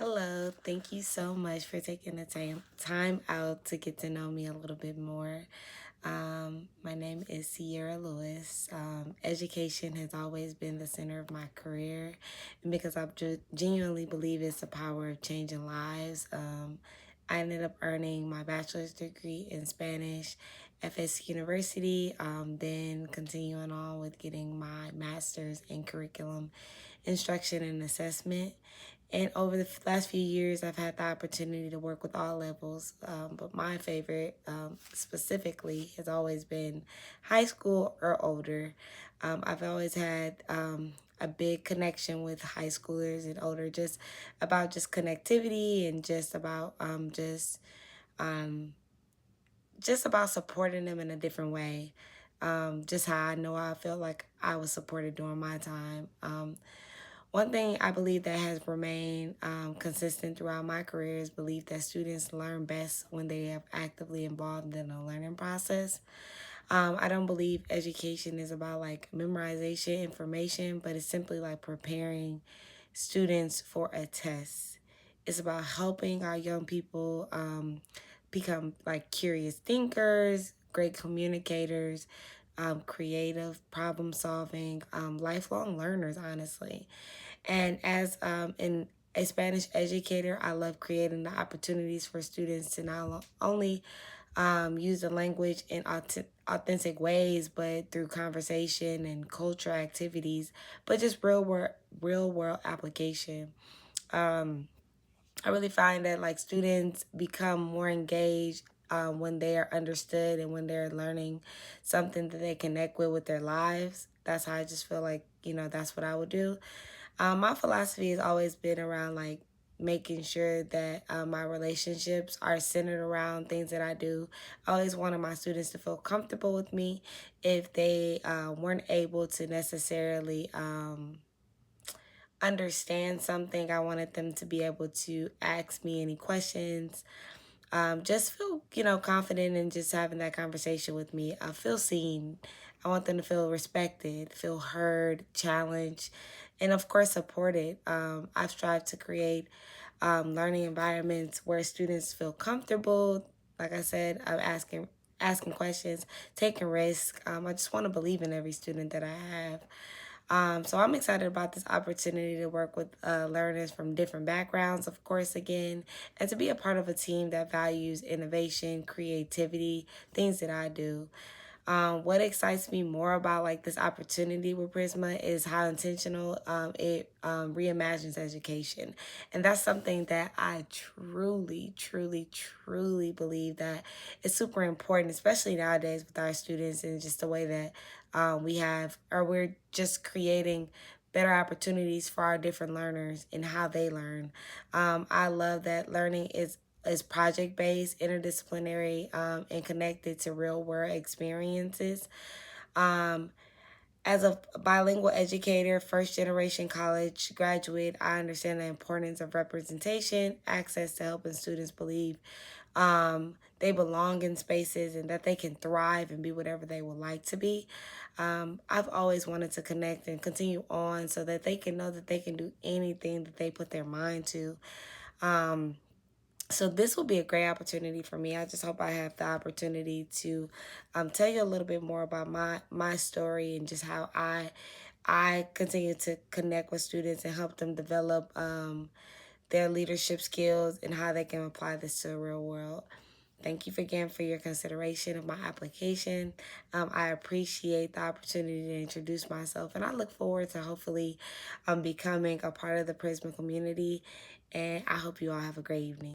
Hello, thank you so much for taking the time out to get to know me a little bit more. My name is Sierra Lewis. Education has always been the center of my career, and because I genuinely believe it's the power of changing lives. I ended up earning my bachelor's degree in Spanish at FS University, then continuing on with getting my master's in curriculum instruction and assessment. And over the last few years, I've had the opportunity to work with all levels, but my favorite specifically has always been high school or older. I've always had a big connection with high schoolers and older, just connectivity and um, just about supporting them in a different way. Just how I know I felt like I was supported during my time. One thing I believe that has remained consistent throughout my career is belief that students learn best when they are actively involved in the learning process. I don't believe education is about like memorization information, but it's simply like preparing students for a test. It's about helping our young people become like curious thinkers, great communicators, creative problem solving, lifelong learners, honestly. And as a Spanish educator, I love creating the opportunities for students to not only use the language in authentic ways, but through conversation and cultural activities, but just real world application. Um, I really find that like students become more engaged when they are understood and when they're learning something that they connect with their lives. That's how I just feel like, that's what I would do. My philosophy has always been around like making sure that my relationships are centered around things that I do. I always wanted my students to feel comfortable with me if they weren't able to necessarily understand something. I wanted them to be able to ask me any questions. Just feel, confident in just having that conversation with me. I feel seen. I want them to feel respected, feel heard, challenged, and of course supported. I've strived to create learning environments where students feel comfortable. Like I said, I'm asking questions, taking risks. I just want to believe in every student that I have. So I'm excited about this opportunity to work with learners from different backgrounds, of course, again, and to be a part of a team that values innovation, creativity, things that I do. What excites me more about like this opportunity with Prisma is how intentional it reimagines education, and that's something that I truly, truly, truly believe that is super important, especially nowadays with our students and just the way that we're just creating better opportunities for our different learners and how they learn. I love that learning is project based, interdisciplinary, and connected to real world experiences. Um, as a bilingual educator, first generation college graduate, I understand the importance of representation, access to helping students believe they belong in spaces and that they can thrive and be whatever they would like to be. I've always wanted to connect and continue on so that they can know that they can do anything that they put their mind to. Um, so this will be a great opportunity for me. I just hope I have the opportunity to tell you a little bit more about my story and just how I continue to connect with students and help them develop their leadership skills and how they can apply this to the real world. Thank you again for your consideration of my application. I appreciate the opportunity to introduce myself, and I look forward to hopefully becoming a part of the Prisma community. And I hope you all have a great evening.